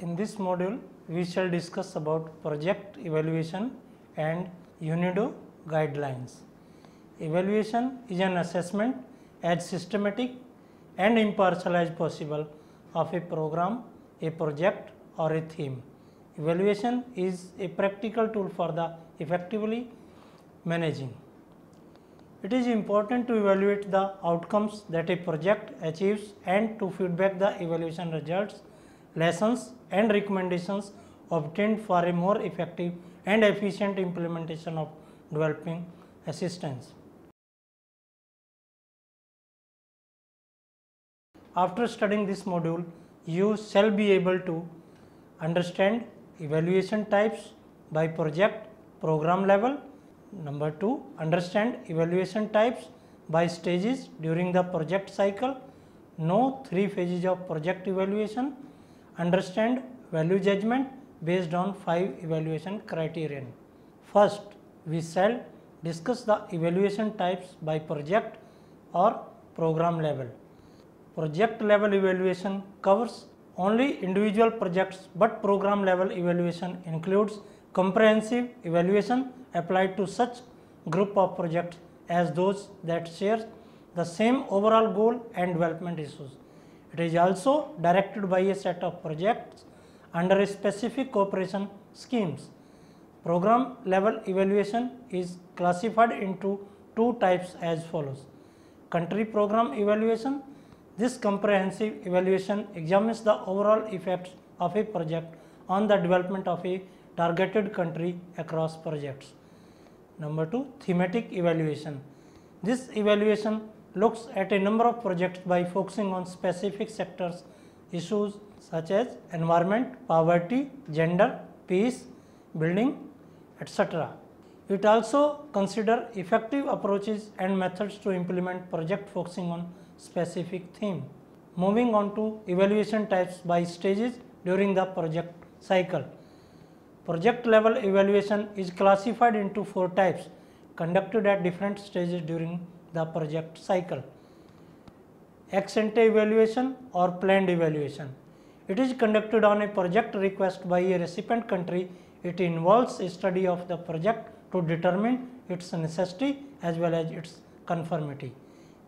In this module, we shall discuss about project evaluation and UNIDO guidelines. Evaluation is an assessment as systematic and impartial as possible of a program, a project or a theme. Evaluation is a practical tool for the effectively managing. It is important to evaluate the outcomes that a project achieves and to feedback the evaluation results, lessons and recommendations obtained for a more effective and efficient implementation of developing assistance. After studying this module, you shall be able to understand evaluation types by project, program level. Number 2, understand evaluation types by stages during the project cycle. Know 3 phases of project evaluation. Understand value judgment based on 5 evaluation criterion. First, we shall discuss the evaluation types by project or program level. Project level evaluation covers only individual projects, but program level evaluation includes comprehensive evaluation applied to such group of projects as those that share the same overall goal and development issues. It is also directed by a set of projects under a specific cooperation schemes. Program level evaluation is classified into 2 types as follows. Country program evaluation. This comprehensive evaluation examines the overall effects of a project on the development of a targeted country across projects. Number 2, thematic evaluation. This evaluation looks at a number of projects by focusing on specific sectors, issues such as environment, poverty, gender, peace, building, etc. It also considers effective approaches and methods to implement project focusing on specific theme. Moving on to evaluation types by stages during the project cycle. Project level evaluation is classified into 4 types conducted at different stages during the project cycle. Ex ante evaluation or planned evaluation. It is conducted on a project request by a recipient country. It involves a study of the project to determine its necessity as well as its conformity.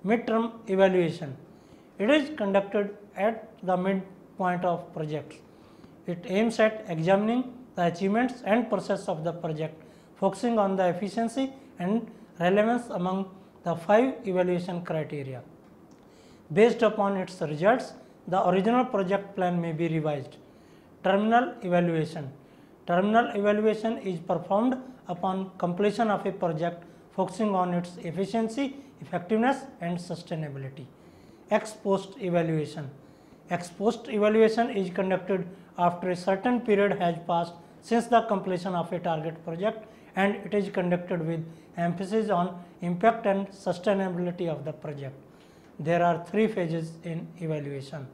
Midterm evaluation. It is conducted at the midpoint of projects. It aims at examining the achievements and process of the project, focusing on the efficiency and relevance among the 5 evaluation criteria. Based upon its results, the original project plan may be revised. Terminal evaluation. Terminal evaluation is performed upon completion of a project, focusing on its efficiency, effectiveness and sustainability. Ex post evaluation. Ex post evaluation is conducted after a certain period has passed since the completion of a target project, and it is conducted with emphasis on impact and sustainability of the project. There are 3 phases in evaluation.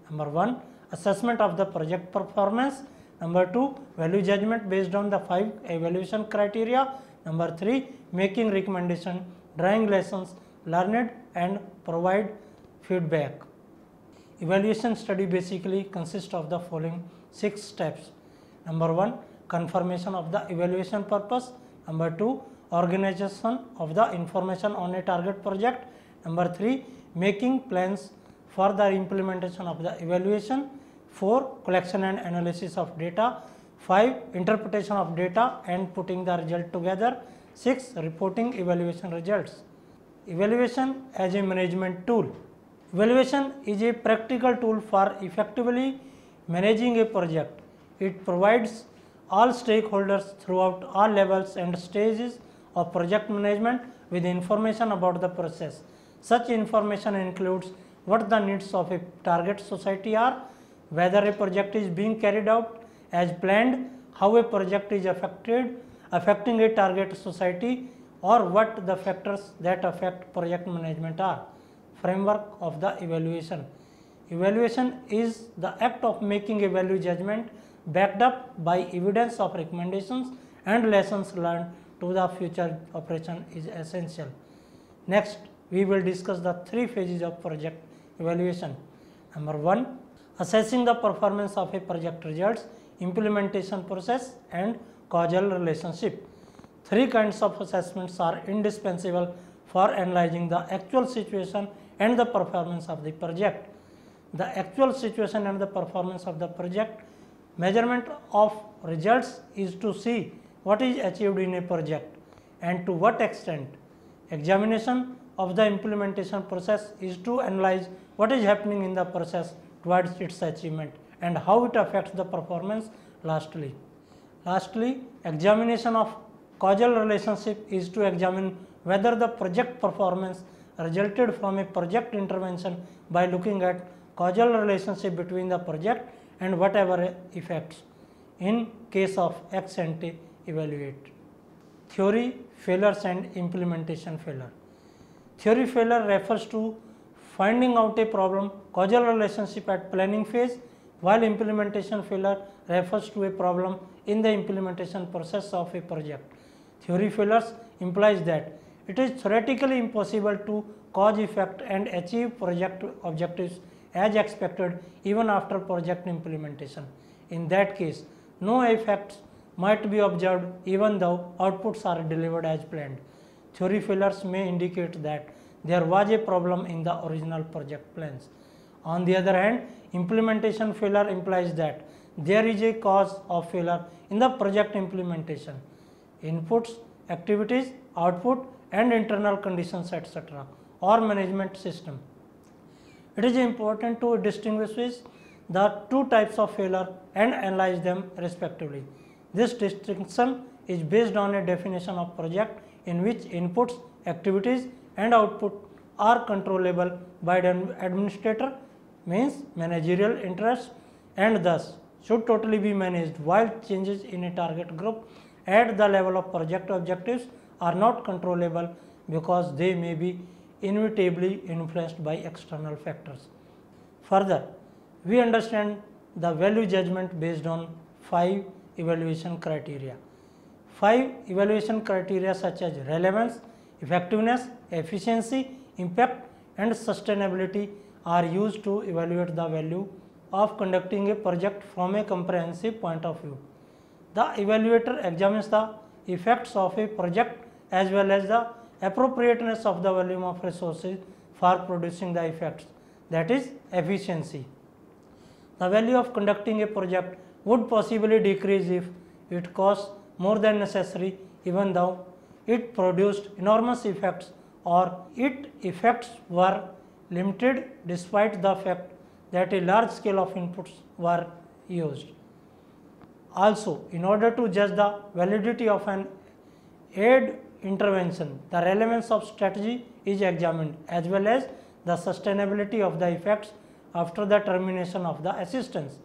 Number 1, assessment of the project performance. Number 2, value judgment based on the 5 evaluation criteria. Number 3, making recommendation, drawing lessons learned and provide feedback. Evaluation study basically consists of the following 6 steps. Number 1, confirmation of the evaluation purpose. Number 2, organization of the information on a target project. Number 3, making plans for the implementation of the evaluation. 4, collection and analysis of data. 5, interpretation of data and putting the result together. 6, reporting evaluation results. Evaluation as a management tool. Evaluation is a practical tool for effectively managing a project. It provides all stakeholders throughout all levels and stages of project management with information about the process. Such information includes what the needs of a target society are, whether a project is being carried out as planned, how a project is affecting a target society, or what the factors that affect project management are. Framework of the evaluation. Evaluation is the act of making a value judgment backed up by evidence of recommendations and lessons learned to the future operation is essential. Next, we will discuss the 3 phases of project evaluation. Number 1, assessing the performance of a project results, implementation process and causal relationship. Three kinds of assessments are indispensable for analyzing the actual situation and the performance of the project. The actual situation and the performance of the project. Measurement of results is to see what is achieved in a project and to what extent. Examination of the implementation process is to analyze what is happening in the process towards its achievement and how it affects the performance. Lastly, examination of causal relationship is to examine whether the project performance resulted from a project intervention by looking at causal relationship between the project and whatever effects in case of ex ante evaluate. Theory failures and implementation failure. Theory failure refers to finding out a problem causal relationship at planning phase, while implementation failure refers to a problem in the implementation process of a project. Theory failures implies that it is theoretically impossible to cause effect and achieve project objectives as expected even after project implementation. In that case, no effects might be observed even though outputs are delivered as planned. Theory failures may indicate that there was a problem in the original project plans. On the other hand, implementation failure implies that there is a cause of failure in the project implementation. Inputs, activities, output and internal conditions etc. or management system. It is important to distinguish the two types of failure and analyze them respectively. This distinction is based on a definition of project in which inputs, activities and output are controllable by the administrator, means managerial interests, and thus should totally be managed, while changes in a target group at the level of project objectives are not controllable because they may be inevitably influenced by external factors. Further, we understand the value judgment based on 5 evaluation criteria. 5 evaluation criteria such as relevance, effectiveness, efficiency, impact and sustainability are used to evaluate the value of conducting a project from a comprehensive point of view. The evaluator examines the effects of a project as well as the appropriateness of the volume of resources for producing the effects, that is efficiency. The value of conducting a project would possibly decrease if it costs more than necessary even though it produced enormous effects, or its effects were limited despite the fact that a large scale of inputs were used. Also, in order to judge the validity of an aid intervention, the relevance of strategy is examined as well as the sustainability of the effects after the termination of the assistance.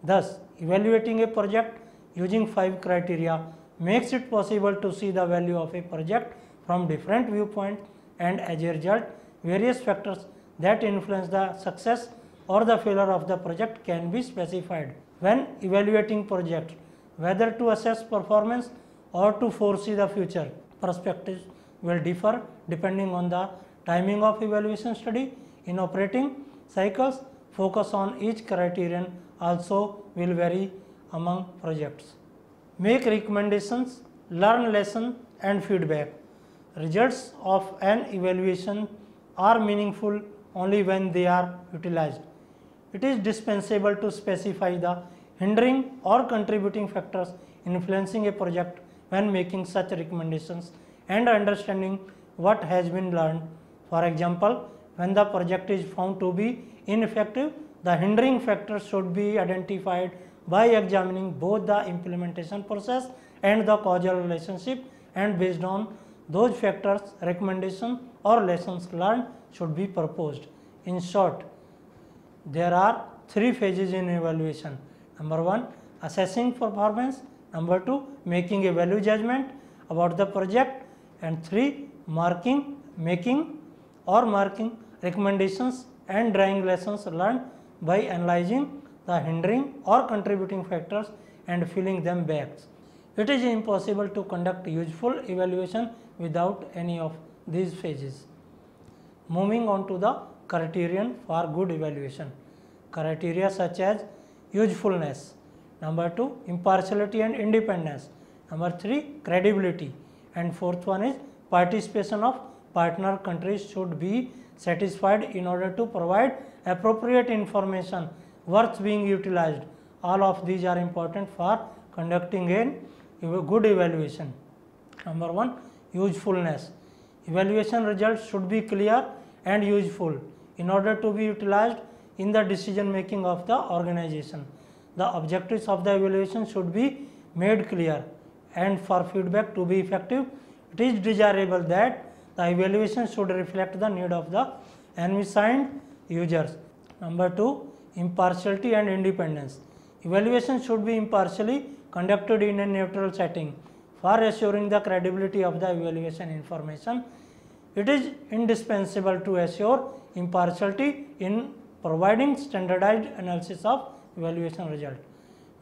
Thus, evaluating a project using 5 criteria makes it possible to see the value of a project from different viewpoints, and as a result, various factors that influence the success or the failure of the project can be specified. When evaluating projects, whether to assess performance or to foresee the future, perspectives will differ depending on the timing of evaluation study. In operating cycles, focus on each criterion also will vary among projects. Make recommendations, learn lessons and feedback. Results of an evaluation are meaningful only when they are utilized. It is dispensable to specify the hindering or contributing factors influencing a project when making such recommendations and understanding what has been learned. For example, when the project is found to be ineffective, the hindering factors should be identified by examining both the implementation process and the causal relationship, and based on those factors, recommendations or lessons learned should be proposed. In short, there are 3 phases in evaluation. Number 1, assessing performance. Number 2, making a value judgment about the project. And 3, making recommendations and drawing lessons learned by analyzing the hindering or contributing factors and filling them back. It is impossible to conduct useful evaluation without any of these phases. Moving on to the criterion for good evaluation. criteria such as usefulness. Number 2, impartiality and independence. Number 3, credibility. And fourth one is participation of partner countries should be satisfied in order to provide appropriate information worth being utilized. All of these are important for conducting a good evaluation. Number 1, usefulness. Evaluation results should be clear and useful in order to be utilized in the decision making of the organization. The objectives of the evaluation should be made clear, and for feedback to be effective, it is desirable that the evaluation should reflect the need of the assigned users. Number 2, impartiality and independence. Evaluation should be impartially conducted in a neutral setting. For assuring the credibility of the evaluation information, it is indispensable to assure impartiality in providing standardized analysis of evaluation result.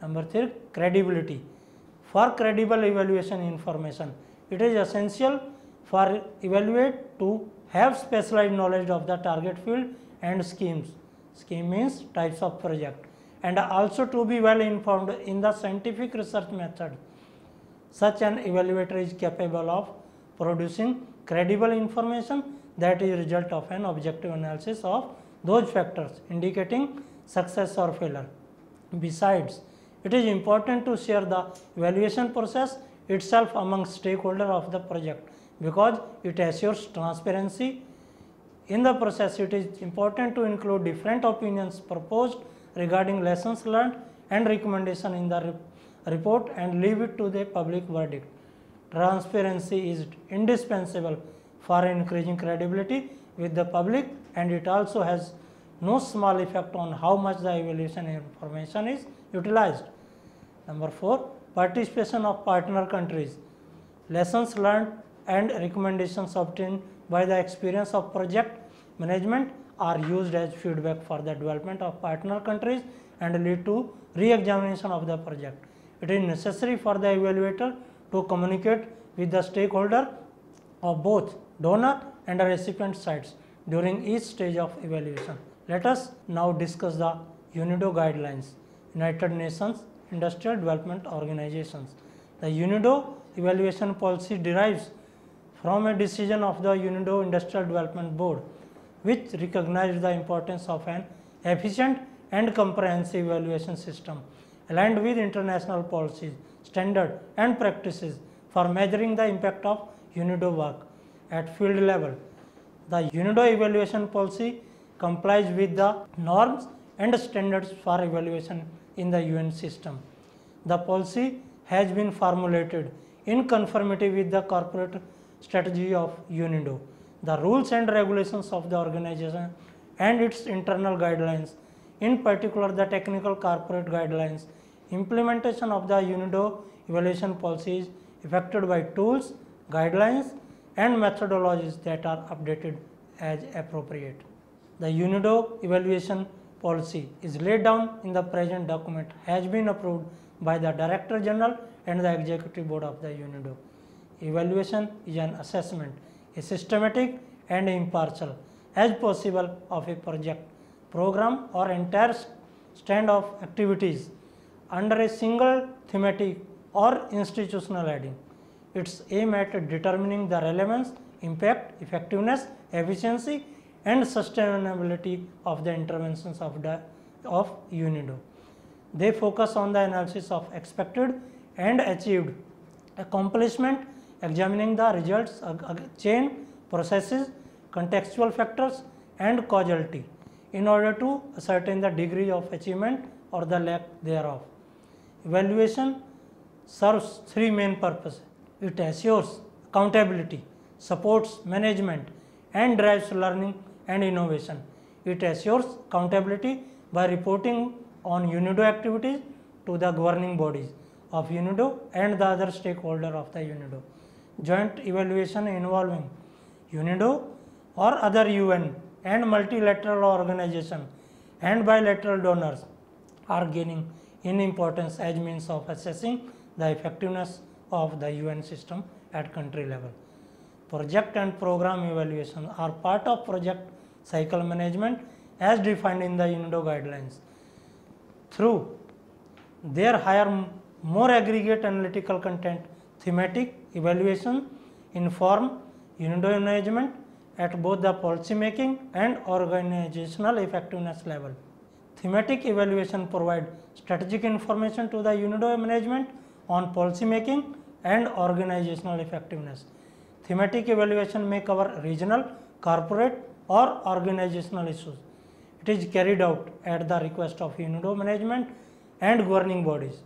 Number 3, credibility. For credible evaluation information, it is essential for evaluate to have specialized knowledge of the target field and schemes. Scheme means types of project, and also to be well informed in the scientific research method. Such an evaluator is capable of producing credible information that is result of an objective analysis of those factors indicating success or failure. Besides, it is important to share the evaluation process itself among stakeholders of the project because it assures transparency. In the process, it is important to include different opinions proposed regarding lessons learned and recommendation in the report and leave it to the public verdict. Transparency is indispensable for increasing credibility with the public, and it also has no small effect on how much the evaluation information is utilized. Number 4, participation of partner countries. Lessons learned and recommendations obtained by the experience of project management are used as feedback for the development of partner countries and lead to re-examination of the project. It is necessary for the evaluator to communicate with the stakeholder of both donor and recipient sides during each stage of evaluation. Let us now discuss the UNIDO guidelines, United Nations Industrial Development Organizations. The UNIDO evaluation policy derives from a decision of the UNIDO Industrial Development Board, which recognized the importance of an efficient and comprehensive evaluation system aligned with international policies, standards and practices for measuring the impact of UNIDO work at field level. The UNIDO evaluation policy complies with the norms and standards for evaluation in the UN system. The policy has been formulated in conformity with the corporate strategy of UNIDO, the rules and regulations of the organization and its internal guidelines, in particular the technical corporate guidelines. Implementation of the UNIDO evaluation policy is effected by tools, guidelines and methodologies that are updated as appropriate. The UNIDO evaluation policy is laid down in the present document, has been approved by the Director General and the Executive Board of the UNIDO. Evaluation is an assessment, a systematic and impartial as possible of a project, program or entire stand of activities under a single thematic or institutional heading. Its aim at determining the relevance, impact, effectiveness, efficiency and sustainability of the interventions of UNIDO. They focus on the analysis of expected and achieved accomplishment, examining the results, chain, processes, contextual factors and causality in order to ascertain the degree of achievement or the lack thereof. Evaluation serves three main purposes. It assures accountability, supports management and drives learning and innovation. It assures accountability by reporting on UNIDO activities to the governing bodies of UNIDO and the other stakeholders of the UNIDO. Joint evaluation involving UNIDO or other UN and multilateral organizations and bilateral donors are gaining in importance as means of assessing the effectiveness of the UN system at country level. Project and program evaluation are part of project cycle management as defined in the UNIDO guidelines. Through their higher, more aggregate analytical content, thematic evaluation inform UNIDO management at both the policy making and organizational effectiveness level. Thematic evaluation provide strategic information to the UNIDO management on policy making and organizational effectiveness. Thematic evaluation may cover regional, corporate or organizational issues. It is carried out at the request of UNIDO management and governing bodies.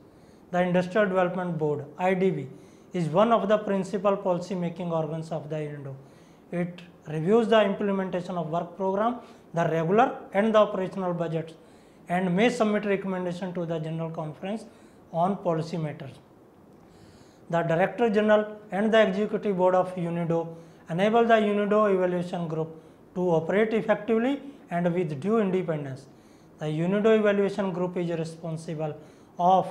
The Industrial Development Board (IDB) is one of the principal policy making organs of the UNIDO. It reviews the implementation of work program, the regular and the operational budgets, and may submit recommendation to the General Conference on policy matters. The Director General and the Executive Board of UNIDO enable the UNIDO Evaluation Group to operate effectively and with due independence. The UNIDO Evaluation Group is responsible of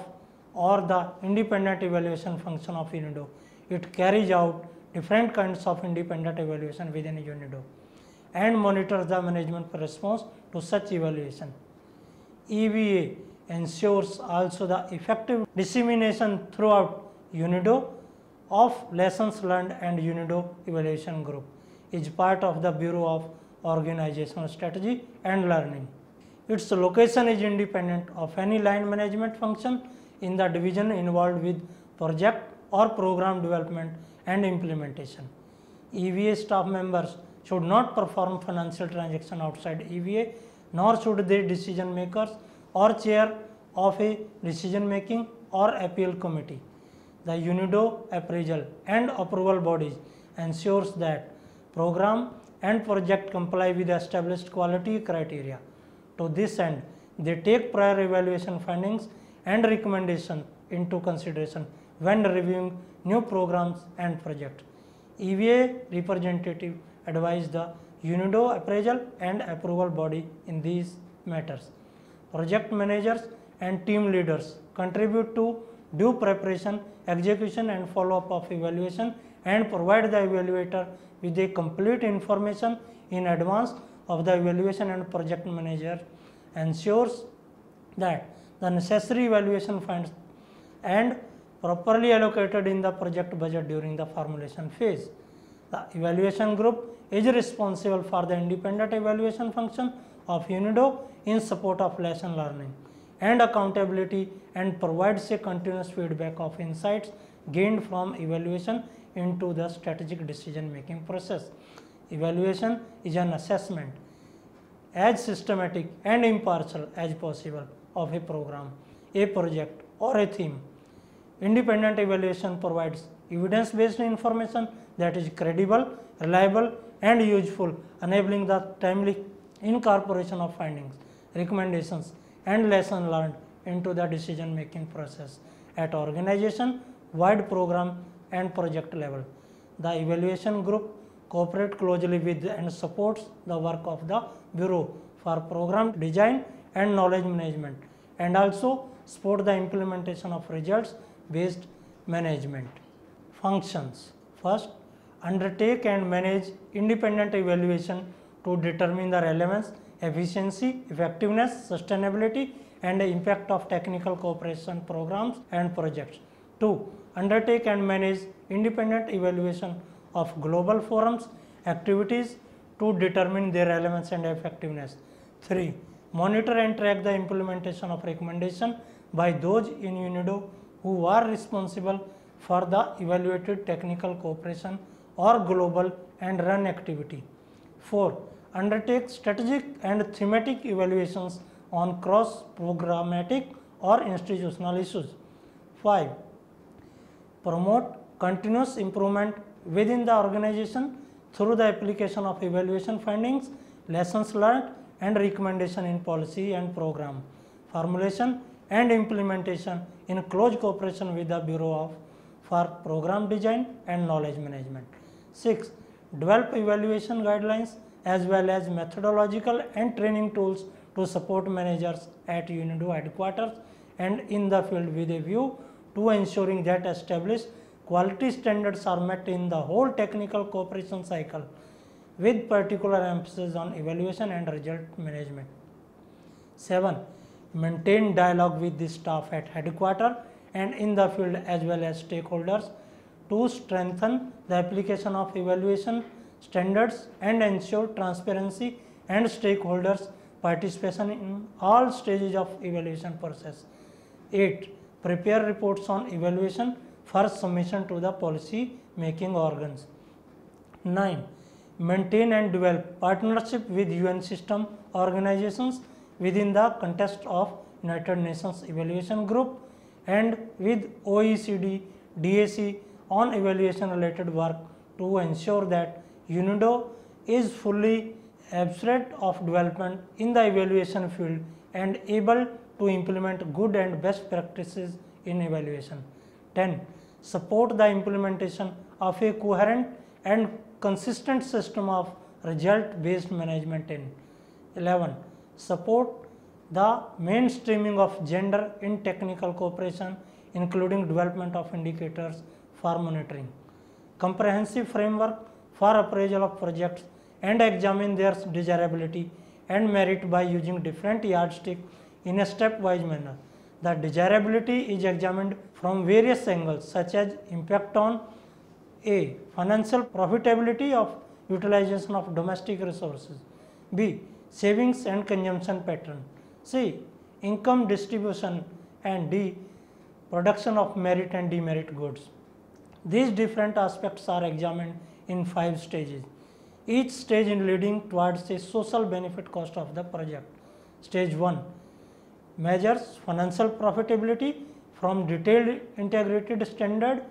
or the independent evaluation function of UNIDO. It carries out different kinds of independent evaluation within UNIDO and monitors the management response to such evaluation. EVA ensures also the effective dissemination throughout UNIDO of lessons learned, and UNIDO Evaluation Group is part of the Bureau of Organizational Strategy and Learning. Its location is independent of any line management function in the division involved with project or program development and implementation. EVA staff members should not perform financial transaction outside EVA, nor should they decision makers or chair of a decision making or appeal committee. The UNIDO appraisal and approval bodies ensures that program and project comply with established quality criteria. To this end, they take prior evaluation findings and recommendations into consideration when reviewing new programs and projects. EVA representative advise the UNIDO appraisal and approval body in these matters. Project managers and team leaders contribute to due preparation, execution and follow-up of evaluation and provide the evaluator with a complete information in advance of the evaluation, and project manager ensures that the necessary evaluation funds and properly allocated in the project budget during the formulation phase. The evaluation group is responsible for the independent evaluation function of UNIDO in support of lesson learning and accountability, and provides a continuous feedback of insights gained from evaluation into the strategic decision making process. Evaluation is an assessment as systematic and impartial as possible of a program, a project or a theme. Independent evaluation provides evidence-based information that is credible, reliable and useful, enabling the timely incorporation of findings, recommendations and lessons learned into the decision making process at organization wide program and project level. The evaluation group cooperates closely with and supports the work of the Bureau for program design and knowledge management, and also support the implementation of results based management functions. First, undertake and manage independent evaluation to determine the relevance, efficiency, effectiveness, sustainability and the impact of technical cooperation programs and projects. 2. Undertake and manage independent evaluation of global forums activities to determine their relevance and effectiveness. 3. Monitor and track the implementation of recommendation by those in UNIDO who are responsible for the evaluated technical cooperation or global and run activity. 4. Undertake strategic and thematic evaluations on cross-programmatic or institutional issues. 5. Promote continuous improvement within the organization through the application of evaluation findings, lessons learned and recommendation in policy and program formulation and implementation in close cooperation with the Bureau for program design and knowledge management. 6. Develop evaluation guidelines as well as methodological and training tools to support managers at UNIDO headquarters and in the field with a view to ensuring that established quality standards are met in the whole technical cooperation cycle, with particular emphasis on evaluation and result management. 7. Maintain dialogue with the staff at headquarters and in the field as well as stakeholders to strengthen the application of evaluation standards and ensure transparency and stakeholders participation in all stages of evaluation process. 8. Prepare reports on evaluation for submission to the policy making organs. 9. Maintain and develop partnership with UN system organizations within the context of United Nations Evaluation Group and with OECD, DAC on evaluation related work to ensure that UNIDO is fully abstract of development in the evaluation field and able to implement good and best practices in evaluation. 10. Support the implementation of a coherent and consistent system of result-based management. In 11. Support the mainstreaming of gender in technical cooperation, including development of indicators for monitoring. Comprehensive framework for appraisal of projects and examine their desirability and merit by using different yardsticks in a stepwise manner. The desirability is examined from various angles such as impact on A. Financial profitability of utilization of domestic resources. B. Savings and consumption pattern. C. Income distribution. And D. Production of merit and demerit goods. These different aspects are examined in 5 stages, each stage in leading towards a social benefit cost of the project. Stage 1 measures financial profitability from detailed integrated standard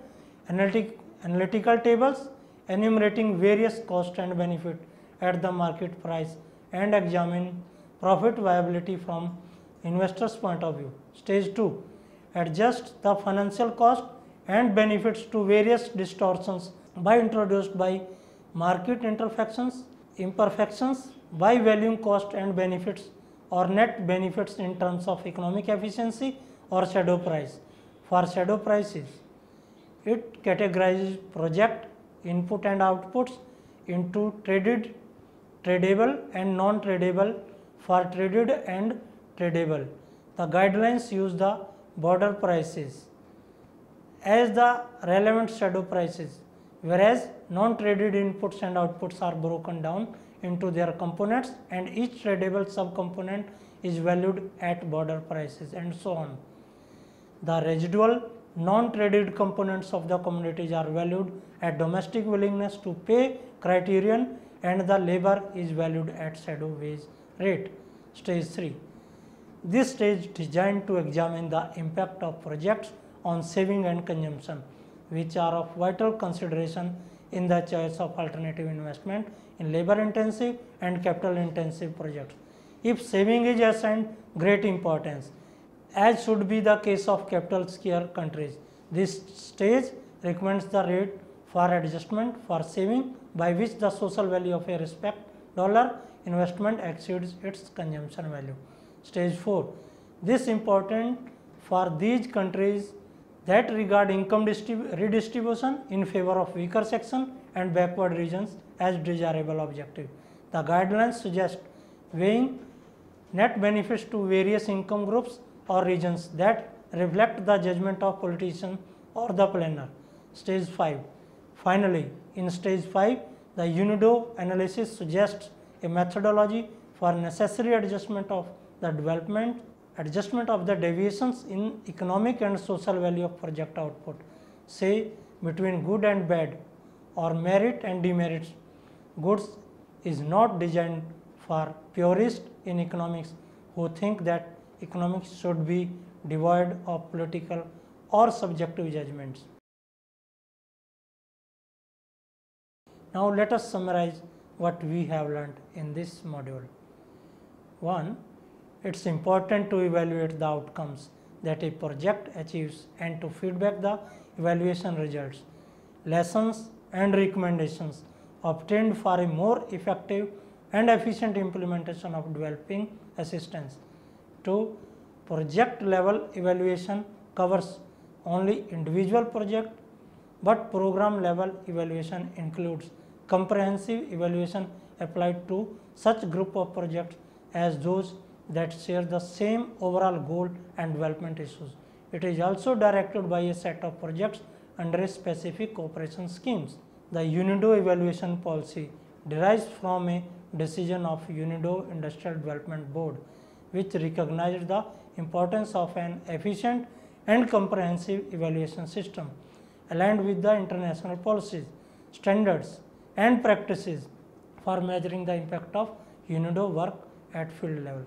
analytical tables enumerating various cost and benefit at the market price and examine profit viability from investors' point of view. Stage 2 adjust the financial cost and benefits to various distortions introduced by market imperfections by valuing cost and benefits or net benefits in terms of economic efficiency or shadow price. For shadow prices, it categorizes project input and outputs into tradable and non-tradable. For traded and tradable, the guidelines use the border prices as the relevant shadow prices, whereas non-traded inputs and outputs are broken down into their components and each tradable subcomponent is valued at border prices and so on. The residual non-traded components of the commodities are valued at domestic willingness to pay criterion and the labor is valued at shadow wage rate. Stage 3. This stage is designed to examine the impact of projects on saving and consumption, which are of vital consideration in the choice of alternative investment in labor intensive and capital intensive projects. If saving is assigned great importance, as should be the case of capital scarce countries, this stage recommends the rate for adjustment for saving by which the social value of a respect dollar investment exceeds its consumption value. Stage 4. This is important for these countries that regard income redistribution in favor of weaker section and backward regions as desirable objective. The guidelines suggest weighing net benefits to various income groups or regions that reflect the judgment of politician or the planner. Stage 5. Finally, in stage 5, the UNIDO analysis suggests a methodology for necessary adjustment of the deviations in economic and social value of project output, say between good and bad or merit and demerits. Goods is not designed for purists in economics who think that economics should be devoid of political or subjective judgments. Now let us summarize what we have learned in this module. 1. It is important to evaluate the outcomes that a project achieves and to feedback the evaluation results, lessons and recommendations obtained for a more effective and efficient implementation of developing assistance. 2. Project level evaluation covers only individual project, but program level evaluation includes comprehensive evaluation applied to such group of projects as those that share the same overall goal and development issues. It is also directed by a set of projects under a specific cooperation schemes. The UNIDO evaluation policy derives from a decision of UNIDO Industrial Development Board, which recognized the importance of an efficient and comprehensive evaluation system aligned with the international policies, standards and practices for measuring the impact of UNIDO work at field level.